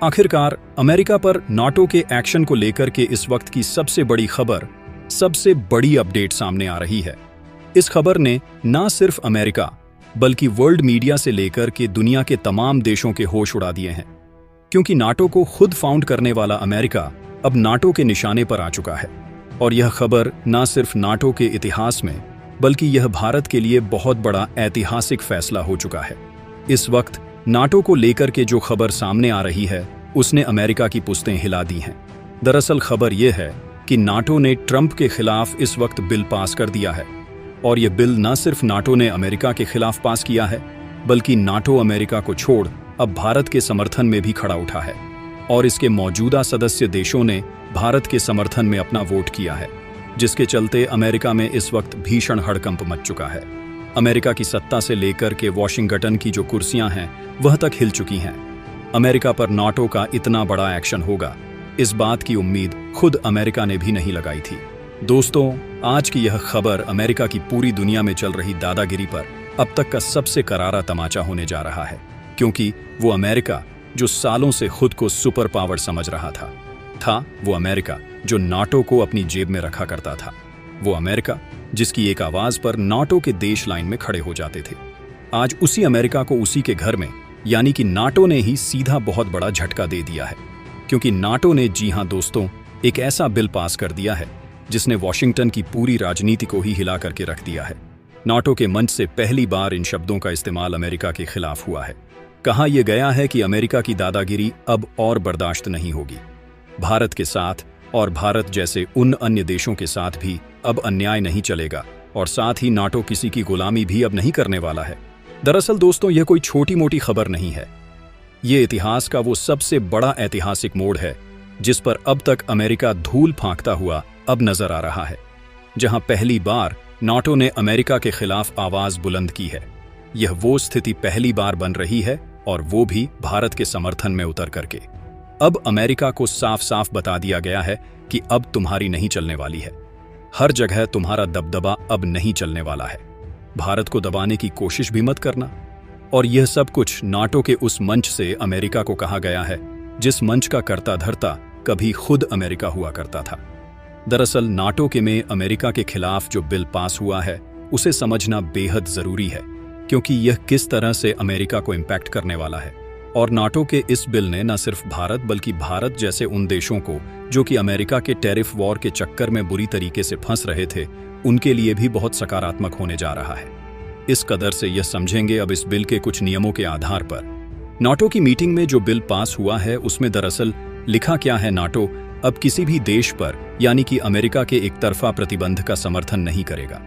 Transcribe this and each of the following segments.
आखिरकार अमेरिका पर नाटो के एक्शन को लेकर के इस वक्त की सबसे बड़ी खबर, सबसे बड़ी अपडेट सामने आ रही है। इस खबर ने ना सिर्फ अमेरिका बल्कि वर्ल्ड मीडिया से लेकर के दुनिया के तमाम देशों के होश उड़ा दिए हैं, क्योंकि नाटो को खुद फाउंड करने वाला अमेरिका अब नाटो के निशाने पर आ चुका है। और यह खबर ना सिर्फ नाटो के इतिहास में बल्कि यह भारत के लिए बहुत बड़ा ऐतिहासिक फैसला हो चुका है। इस वक्त नाटो को लेकर के जो खबर सामने आ रही है उसने अमेरिका की पुश्तें हिला दी हैं। दरअसल खबर यह है कि नाटो ने ट्रंप के खिलाफ इस वक्त बिल पास कर दिया है, और यह बिल न सिर्फ नाटो ने अमेरिका के खिलाफ पास किया है बल्कि नाटो अमेरिका को छोड़ अब भारत के समर्थन में भी खड़ा उठा है, और इसके मौजूदा सदस्य देशों ने भारत के समर्थन में अपना वोट किया है, जिसके चलते अमेरिका में इस वक्त भीषण हड़कंप मच चुका है। अमेरिका की सत्ता से लेकर के वॉशिंगटन की जो कुर्सियां हैं वह तक हिल चुकी हैं। अमेरिका पर नाटो का इतना बड़ा एक्शन होगा, इस बात की उम्मीद खुद अमेरिका ने भी नहीं लगाई थी। दोस्तों, आज की यह खबर अमेरिका की पूरी दुनिया में चल रही दादागिरी पर अब तक का सबसे करारा तमाचा होने जा रहा है, क्योंकि वो अमेरिका जो सालों से खुद को सुपर पावर समझ रहा था वो अमेरिका जो नाटो को अपनी जेब में रखा करता था, वो अमेरिका जिसकी एक आवाज पर नाटो के देश लाइन में खड़े हो जाते थे। आज उसी अमेरिका को उसी के घर में यानी कि नाटो ने ही सीधा बहुत बड़ा झटका दे दिया है, क्योंकि नाटो ने, जी हां दोस्तों, एक ऐसा बिल पास कर दिया है जिसने वॉशिंगटन की पूरी राजनीति को ही हिला करके रख दिया है। नाटो के मंच से पहली बार इन शब्दों का इस्तेमाल अमेरिका के खिलाफ हुआ है। कहा यह गया है कि अमेरिका की दादागिरी अब और बर्दाश्त नहीं होगी। भारत के साथ और भारत जैसे उन अन्य देशों के साथ भी अब अन्याय नहीं चलेगा, और साथ ही नाटो किसी की गुलामी भी अब नहीं करने वाला है। दरअसल दोस्तों, यह कोई छोटी मोटी खबर नहीं है। ये इतिहास का वो सबसे बड़ा ऐतिहासिक मोड़ है जिस पर अब तक अमेरिका धूल फांकता हुआ अब नजर आ रहा है, जहां पहली बार नाटो ने अमेरिका के खिलाफ आवाज बुलंद की है। यह वो स्थिति पहली बार बन रही है, और वो भी भारत के समर्थन में उतर करके। अब अमेरिका को साफ साफ बता दिया गया है कि अब तुम्हारी नहीं चलने वाली है, हर जगह तुम्हारा दबदबा अब नहीं चलने वाला है, भारत को दबाने की कोशिश भी मत करना। और यह सब कुछ नाटो के उस मंच से अमेरिका को कहा गया है जिस मंच का कर्ता धर्ता कभी खुद अमेरिका हुआ करता था। दरअसल नाटो के में अमेरिका के खिलाफ जो बिल पास हुआ है उसे समझना बेहद जरूरी है, क्योंकि यह किस तरह से अमेरिका को इम्पैक्ट करने वाला है। और नाटो के इस बिल ने न सिर्फ भारत बल्कि भारत जैसे उन देशों को जो कि अमेरिका के टैरिफ वॉर के चक्कर में बुरी तरीके से फंस रहे थे, उनके लिए भी बहुत सकारात्मक होने जा रहा है। इस कदर से यह समझेंगे अब इस बिल के कुछ नियमों के आधार पर। नाटो की मीटिंग में जो बिल पास हुआ है उसमें दरअसल लिखा क्या है, नाटो अब किसी भी देश पर यानी कि अमेरिका के एक तरफा प्रतिबंध का समर्थन नहीं करेगा।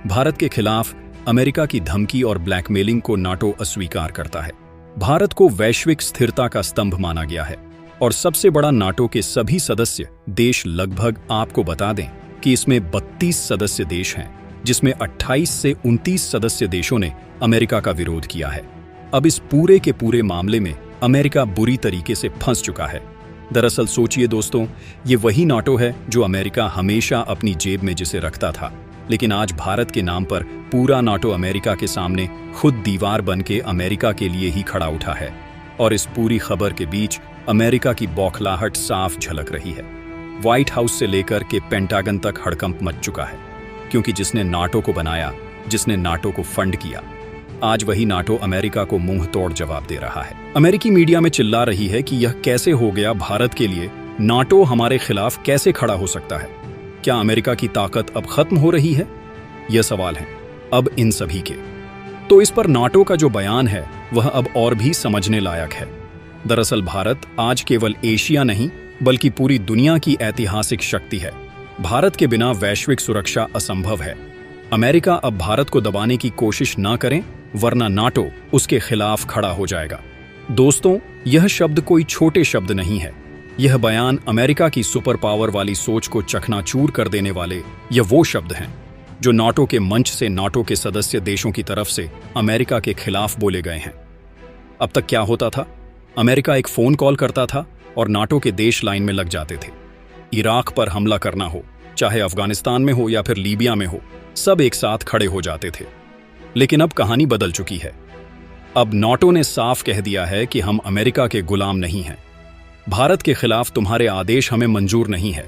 भारत के खिलाफ अमेरिका की धमकी और ब्लैकमेलिंग को नाटो अस्वीकार करता है। भारत को वैश्विक स्थिरता का स्तंभ माना गया है, और सबसे बड़ा नाटो के सभी सदस्य देश, लगभग आपको बता दें कि इसमें 32 सदस्य देश हैं, जिसमें 28 से 29 सदस्य देशों ने अमेरिका का विरोध किया है। अब इस पूरे के पूरे मामले में अमेरिका बुरी तरीके से फंस चुका है। दरअसल सोचिए दोस्तों, ये वही नाटो है जो अमेरिका हमेशा अपनी जेब में जिसे रखता था, लेकिन आज भारत के नाम पर पूरा नाटो अमेरिका के सामने खुद दीवार बन के अमेरिका के लिए ही खड़ा उठा है। और इस पूरी खबर के बीच अमेरिका की बौखलाहट साफ झलक रही है। व्हाइट हाउस से लेकर के पेंटागन तक हड़कंप मच चुका है, क्योंकि जिसने नाटो को बनाया, जिसने नाटो को फंड किया, आज वही नाटो अमेरिका को मुंह तोड़ जवाब दे रहा है। अमेरिकी मीडिया में चिल्ला रही है कि यह कैसे हो गया, भारत के लिए नाटो हमारे खिलाफ कैसे खड़ा हो सकता है, क्या अमेरिका की ताकत अब खत्म हो रही है? यह सवाल है अब इन सभी के। तो इस पर नाटो का जो बयान है वह अब और भी समझने लायक है। दरअसल भारत आज केवल एशिया नहीं बल्कि पूरी दुनिया की ऐतिहासिक शक्ति है। भारत के बिना वैश्विक सुरक्षा असंभव है। अमेरिका अब भारत को दबाने की कोशिश ना करें, वरना नाटो उसके खिलाफ खड़ा हो जाएगा। दोस्तों, यह शब्द कोई छोटे शब्द नहीं है। यह बयान अमेरिका की सुपर पावर वाली सोच को चकनाचूर कर देने वाले यह वो शब्द हैं जो नाटो के मंच से नाटो के सदस्य देशों की तरफ से अमेरिका के खिलाफ बोले गए हैं। अब तक क्या होता था? अमेरिका एक फोन कॉल करता था और नाटो के देश लाइन में लग जाते थे। इराक पर हमला करना हो, चाहे अफगानिस्तान में हो या फिर लीबिया में हो, सब एक साथ खड़े हो जाते थे। लेकिन अब कहानी बदल चुकी है। अब नाटो ने साफ कह दिया है कि हम अमेरिका के गुलाम नहीं हैं। भारत के खिलाफ तुम्हारे आदेश हमें मंजूर नहीं है।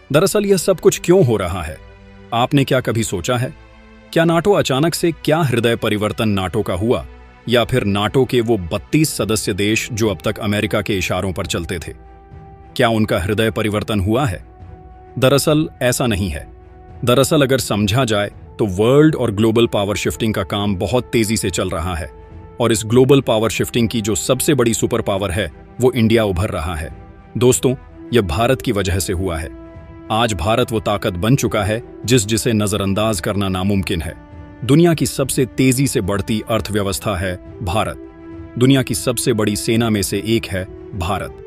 दरअसल यह सब कुछ क्यों हो रहा है? आपने क्या कभी सोचा है? क्या नाटो अचानक से क्या हृदय परिवर्तन नाटो का हुआ, या फिर नाटो के वो 32 सदस्य देश जो अब तक अमेरिका के इशारों पर चलते थे, क्या उनका हृदय परिवर्तन हुआ है? दरअसल ऐसा नहीं है। दरअसल अगर समझा जाए तो वर्ल्ड और ग्लोबल पावर शिफ्टिंग का काम बहुत तेजी से चल रहा है, और इस ग्लोबल पावर शिफ्टिंग की जो सबसे बड़ी सुपर पावर है वो इंडिया उभर रहा है। दोस्तों, यह भारत की वजह से हुआ है। आज भारत वो ताकत बन चुका है जिसे नजरअंदाज करना नामुमकिन है। दुनिया की सबसे तेजी से बढ़ती अर्थव्यवस्था है भारत। दुनिया की सबसे बड़ी सेना में से एक है भारत।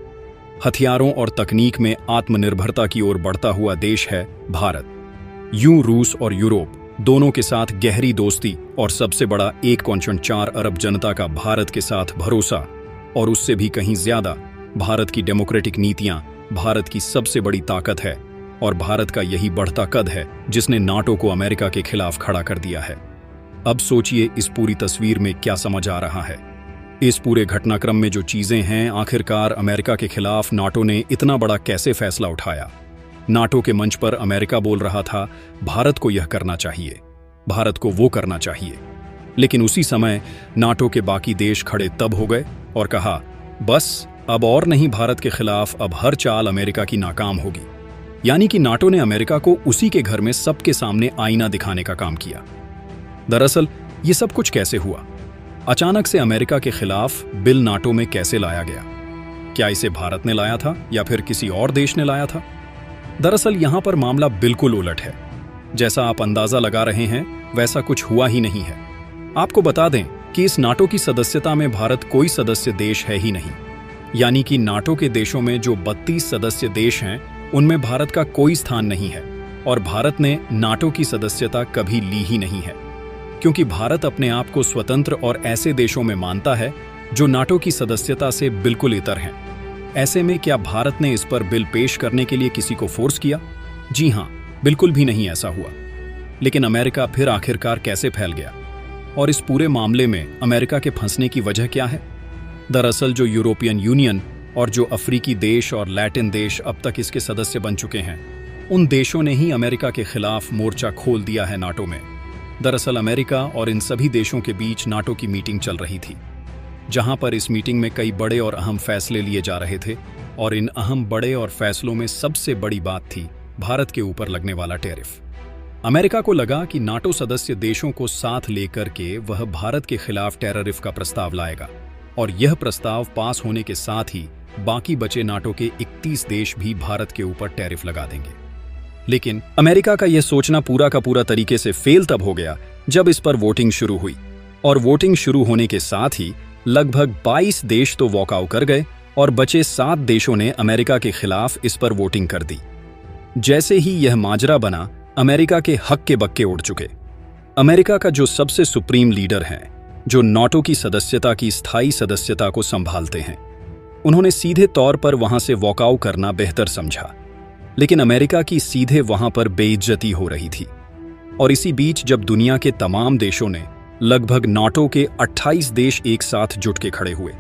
हथियारों और तकनीक में आत्मनिर्भरता की ओर बढ़ता हुआ देश है भारत। यूं रूस और यूरोप दोनों के साथ गहरी दोस्ती और सबसे बड़ा 1.4 अरब जनता का भारत के साथ भरोसा, और उससे भी कहीं ज्यादा भारत की डेमोक्रेटिक नीतियां भारत की सबसे बड़ी ताकत है, और भारत का यही बढ़ता कद है जिसने नाटो को अमेरिका के खिलाफ खड़ा कर दिया है। अब सोचिए इस पूरी तस्वीर में क्या समझ आ रहा है। इस पूरे घटनाक्रम में जो चीजें हैं, आखिरकार अमेरिका के खिलाफ नाटो ने इतना बड़ा कैसे फैसला उठाया? नाटो के मंच पर अमेरिका बोल रहा था भारत को यह करना चाहिए, भारत को वो करना चाहिए, लेकिन उसी समय नाटो के बाकी देश खड़े तब हो गए और कहा बस अब और नहीं, भारत के खिलाफ अब हर चाल अमेरिका की नाकाम होगी। यानी कि नाटो ने अमेरिका को उसी के घर में सबके सामने आईना दिखाने का काम किया। दरअसल ये सब कुछ कैसे हुआ? अचानक से अमेरिका के खिलाफ बिल नाटो में कैसे लाया गया? क्या इसे भारत ने लाया था या फिर किसी और देश ने लाया था? दरअसल यहां पर मामला बिल्कुल उलट है। जैसा आप अंदाजा लगा रहे हैं वैसा कुछ हुआ ही नहीं है। आपको बता दें कि इस नाटो की सदस्यता में भारत कोई सदस्य देश है ही नहीं। यानी कि नाटो के देशों में जो 32 सदस्य देश हैं उनमें भारत का कोई स्थान नहीं है, और भारत ने नाटो की सदस्यता कभी ली ही नहीं है, क्योंकि भारत अपने आप को स्वतंत्र और ऐसे देशों में मानता है जो नाटो की सदस्यता से बिल्कुल इतर हैं। ऐसे में क्या भारत ने इस पर बिल पेश करने के लिए किसी को फोर्स किया? जी हां, बिल्कुल भी नहीं ऐसा हुआ। लेकिन अमेरिका फिर आखिरकार कैसे फैल गया? और इस पूरे मामले में अमेरिका के फंसने की वजह क्या है? दरअसल जो यूरोपियन यूनियन और जो अफ्रीकी देश और लैटिन देश अब तक इसके सदस्य बन चुके हैं, उन देशों ने ही अमेरिका के खिलाफ मोर्चा खोल दिया है नाटो में। दरअसल अमेरिका और इन सभी देशों के बीच नाटो की मीटिंग चल रही थी, जहां पर इस मीटिंग में कई बड़े और अहम फैसले लिए जा रहे थे, और इन अहम बड़े और फैसलों में सबसे बड़ी बात थी भारत के ऊपर लगने वाला टैरिफ। अमेरिका को लगा कि नाटो सदस्य देशों को साथ लेकर के वह भारत के खिलाफ टैरिफ का प्रस्ताव लाएगा, और यह प्रस्ताव पास होने के साथ ही बाकी बचे नाटो के 31 देश भी भारत के ऊपर टैरिफ लगा देंगे। लेकिन अमेरिका का यह सोचना पूरा का पूरा तरीके से फेल तब हो गया जब इस पर वोटिंग शुरू हुई, और वोटिंग शुरू होने के साथ ही लगभग 22 देश तो वॉकआउट कर गए, और बचे 7 देशों ने अमेरिका के खिलाफ इस पर वोटिंग कर दी। जैसे ही यह माजरा बना, अमेरिका के हक्के बक्के उड़ चुके। अमेरिका का जो सबसे सुप्रीम लीडर है, जो नाटो की सदस्यता की स्थायी सदस्यता को संभालते हैं, उन्होंने सीधे तौर पर वहां से वॉकआउट करना बेहतर समझा। लेकिन अमेरिका की सीधे वहां पर बेइज्जती हो रही थी, और इसी बीच जब दुनिया के तमाम देशों ने, लगभग नाटो के 28 देश एक साथ जुट के खड़े हुए,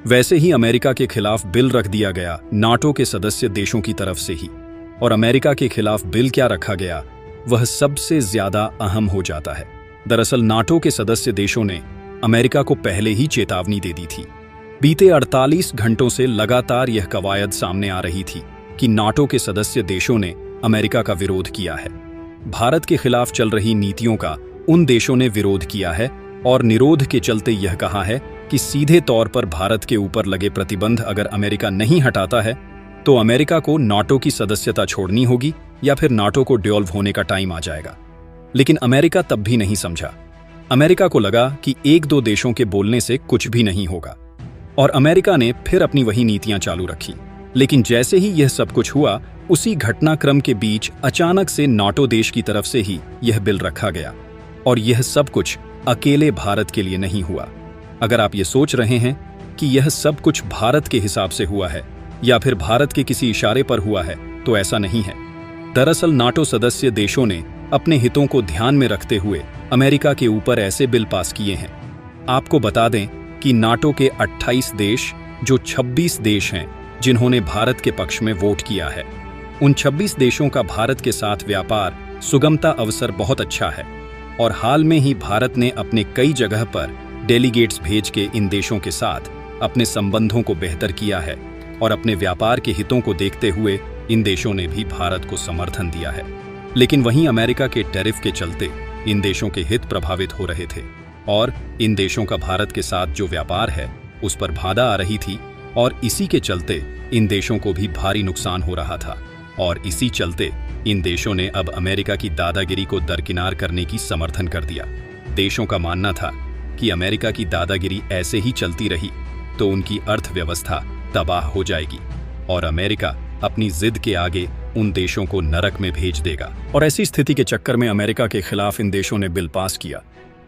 वैसे ही अमेरिका के खिलाफ बिल रख दिया गया नाटो के सदस्य देशों की तरफ से ही। और अमेरिका के खिलाफ बिल क्या रखा गया, वह सबसे ज्यादा अहम हो जाता है। दरअसल नाटो के सदस्य देशों ने अमेरिका को पहले ही चेतावनी दे दी थी। बीते 48 घंटों से लगातार यह कवायद सामने आ रही थी कि नाटो के सदस्य देशों ने अमेरिका का विरोध किया है। भारत के खिलाफ चल रही नीतियों का उन देशों ने विरोध किया है, और निरोध के चलते यह कहा है कि सीधे तौर पर भारत के ऊपर लगे प्रतिबंध अगर अमेरिका नहीं हटाता है तो अमेरिका को नाटो की सदस्यता छोड़नी होगी, या फिर नाटो को डिसॉल्व होने का टाइम आ जाएगा। लेकिन अमेरिका तब भी नहीं समझा। अमेरिका को लगा कि 1-2 देशों के बोलने से कुछ भी नहीं होगा, और अमेरिका ने फिर अपनी वही नीतियां चालू रखी। लेकिन जैसे ही यह सब कुछ हुआ, उसी घटनाक्रम के बीच अचानक से नाटो देश की तरफ से ही यह बिल रखा गया, और यह सब कुछ अकेले भारत के लिए नहीं हुआ। अगर आप ये सोच रहे हैं कि यह सब कुछ भारत के हिसाब से हुआ है या फिर भारत के किसी इशारे पर हुआ है, तो ऐसा नहीं है। दरअसल नाटो सदस्य देशों ने अपने हितों को ध्यान में रखते हुए अमेरिका के ऊपर ऐसे बिल पास किए हैं। आपको बता दें कि नाटो के 28 देश, जो 26 देश हैं, जिन्होंने भारत के पक्ष में वोट किया है। उन 26 देशों का भारत के साथ व्यापार सुगमता अवसर बहुत अच्छा है और हाल में ही भारत ने अपने कई जगह पर डेलीगेट्स भेज के इन देशों के साथ अपने संबंधों को बेहतर किया है और अपने व्यापार के हितों को देखते हुए इन देशों ने भी भारत को समर्थन दिया है। लेकिन वहीं अमेरिका के टैरिफ के चलते इन देशों के हित प्रभावित हो रहे थे और इन देशों का भारत के साथ जो व्यापार है उस पर बाधा आ रही थी और इसी के चलते इन देशों को भी भारी नुकसान हो रहा था और इसी चलते इन देशों ने अब अमेरिका की दादागिरी को दरकिनार करने की समर्थन कर दिया। देशों का मानना था कि अमेरिका की दादागिरी ऐसे ही चलती रही तो उनकी अर्थव्यवस्था तबाह हो जाएगी और अमेरिका अपनी जिद के आगे उन देशों को नरक में भेज देगा। और ऐसी स्थिति के चक्कर में अमेरिका के खिलाफ इन देशों ने बिल पास किया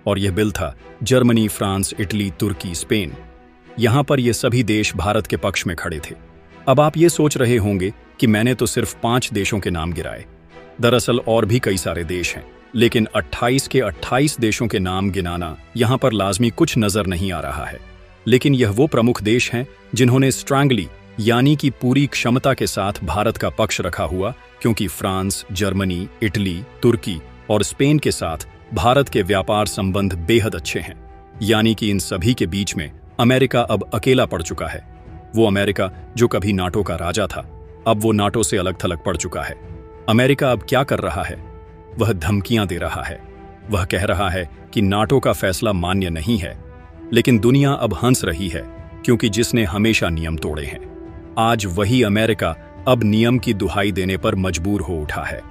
और यह बिल था जर्मनी, फ्रांस, इटली, तुर्की, स्पेन। यहां पर ये सभी देश भारत के पक्ष में खड़े थे। अब आप ये सोच रहे होंगे कि मैंने तो सिर्फ 5 देशों के नाम गिराए। दरअसल और भी कई सारे देश हैं, लेकिन 28 के 28 देशों के नाम गिनाना यहां पर लाजमी कुछ नजर नहीं आ रहा है। लेकिन यह वो प्रमुख देश हैं जिन्होंने स्ट्रांगली यानी कि पूरी क्षमता के साथ भारत का पक्ष रखा हुआ, क्योंकि फ्रांस, जर्मनी, इटली, तुर्की और स्पेन के साथ भारत के व्यापार संबंध बेहद अच्छे हैं। यानी कि इन सभी के बीच में अमेरिका अब अकेला पड़ चुका है। वो अमेरिका जो कभी नाटो का राजा था, अब वो नाटो से अलग थलग पड़ चुका है। अमेरिका अब क्या कर रहा है? वह धमकियां दे रहा है। वह कह रहा है कि नाटो का फैसला मान्य नहीं है। लेकिन दुनिया अब हंस रही है, क्योंकि जिसने हमेशा नियम तोड़े हैं, आज वही अमेरिका अब नियम की दुहाई देने पर मजबूर हो उठा है।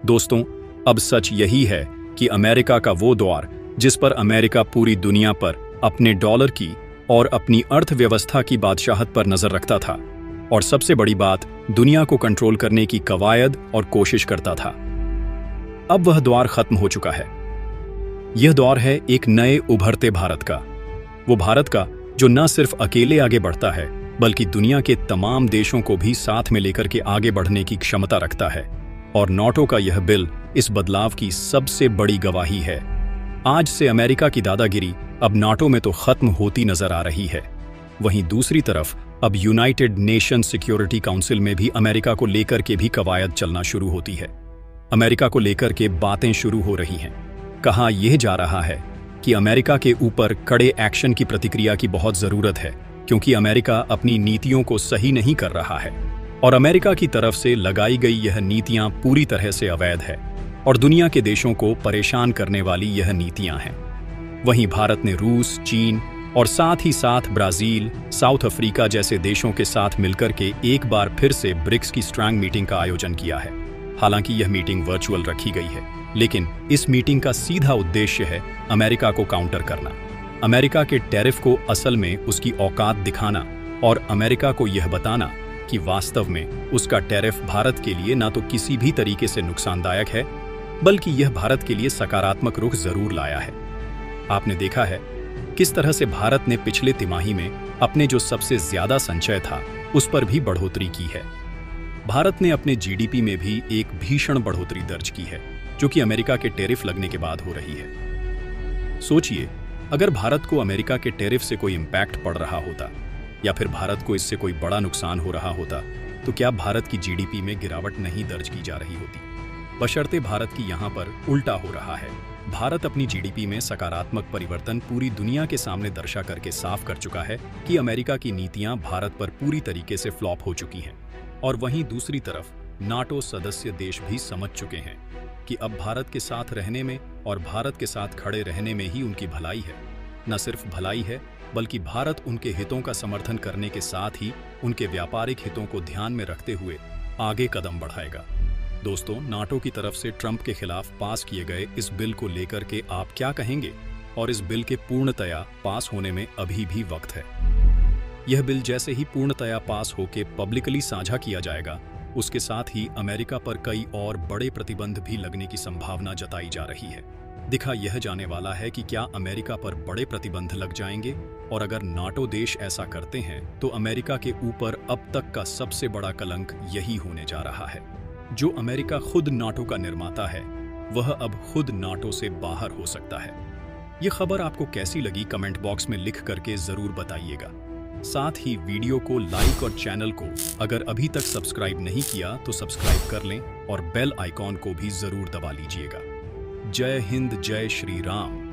दोस्तों, अब सच यही है कि अमेरिका का वो द्वार जिस पर अमेरिका पूरी दुनिया पर अपने डॉलर की और अपनी अर्थव्यवस्था की बादशाहत पर नजर रखता था और सबसे बड़ी बात, दुनिया को कंट्रोल करने की कवायद और कोशिश करता था, अब वह द्वार खत्म हो चुका है। यह दौर है एक नए उभरते भारत का। वो भारत का जो न सिर्फ अकेले आगे बढ़ता है, बल्कि दुनिया के तमाम देशों को भी साथ में लेकर के आगे बढ़ने की क्षमता रखता है। और नाटो का यह बिल इस बदलाव की सबसे बड़ी गवाही है। आज से अमेरिका की दादागिरी अब नाटो में तो खत्म होती नजर आ रही है। वहीं दूसरी तरफ अब यूनाइटेड नेशन सिक्योरिटी काउंसिल में भी अमेरिका को लेकर के भी कवायद चलना शुरू होती है। अमेरिका को लेकर के बातें शुरू हो रही हैं। कहा यह जा रहा है कि अमेरिका के ऊपर कड़े एक्शन की प्रतिक्रिया की बहुत जरूरत है, क्योंकि अमेरिका अपनी नीतियों को सही नहीं कर रहा है और अमेरिका की तरफ से लगाई गई यह नीतियां पूरी तरह से अवैध है और दुनिया के देशों को परेशान करने वाली यह नीतियां हैं। वहीं भारत ने रूस, चीन और साथ ही साथ ब्राजील, साउथ अफ्रीका जैसे देशों के साथ मिलकर के एक बार फिर से ब्रिक्स की स्ट्रांग मीटिंग का आयोजन किया है। हालांकि यह मीटिंग वर्चुअल रखी गई है, लेकिन इस मीटिंग का सीधा उद्देश्य है अमेरिका को काउंटर करना, अमेरिका के टैरिफ को असल में उसकी औकात दिखाना और अमेरिका को यह बताना कि वास्तव में उसका टैरिफ भारत के लिए ना तो किसी भी तरीके से नुकसानदायक है, बल्कि यह भारत के लिए सकारात्मक रुख जरूर लाया है। आपने देखा है किस तरह से भारत ने पिछले तिमाही में अपने जो सबसे ज्यादा संचय था उस पर भी बढ़ोतरी की है। भारत ने अपने जीडीपी में भी एक भीषण बढ़ोतरी दर्ज की है, जो कि अमेरिका के टैरिफ लगने के बाद हो रही है। सोचिए, अगर भारत को अमेरिका के टैरिफ से कोई इंपैक्ट पड़ रहा होता या फिर भारत को इससे कोई बड़ा नुकसान हो रहा होता, तो क्या भारत की जीडीपी में गिरावट नहीं दर्ज की जा रही होती? बशर्ते भारत की यहाँ पर उल्टा हो रहा है। भारत अपनी जीडीपी में सकारात्मक परिवर्तन पूरी दुनिया के सामने दर्शा करके साफ कर चुका है कि अमेरिका की नीतियां भारत पर पूरी तरीके से फ्लॉप हो चुकी हैं। और वहीं दूसरी तरफ नाटो सदस्य देश भी समझ चुके हैं कि अब भारत के साथ रहने में और भारत के साथ खड़े रहने में ही उनकी भलाई है। न सिर्फ भलाई है, बल्कि भारत उनके हितों का समर्थन करने के साथ ही उनके व्यापारिक हितों को ध्यान में रखते हुए आगे कदम बढ़ाएगा। दोस्तों, नाटो की तरफ से ट्रंप के खिलाफ पास किए गए इस बिल को लेकर के आप क्या कहेंगे? और इस बिल के पूर्णतया पास होने में अभी भी वक्त है। यह बिल जैसे ही पूर्णतया पास होकर पब्लिकली साझा किया जाएगा, उसके साथ ही अमेरिका पर कई और बड़े प्रतिबंध भी लगने की संभावना जताई जा रही है। दिखा यह जाने वाला है कि क्या अमेरिका पर बड़े प्रतिबंध लग जाएंगे, और अगर नाटो देश ऐसा करते हैं तो अमेरिका के ऊपर अब तक का सबसे बड़ा कलंक यही होने जा रहा है। जो अमेरिका खुद नाटो का निर्माता है, वह अब खुद नाटो से बाहर हो सकता है। यह खबर आपको कैसी लगी, कमेंट बॉक्स में लिख करके जरूर बताइएगा। साथ ही वीडियो को लाइक और चैनल को अगर अभी तक सब्सक्राइब नहीं किया तो सब्सक्राइब कर लें और बेल आइकॉन को भी जरूर दबा लीजिएगा। जय हिंद, जय श्री राम।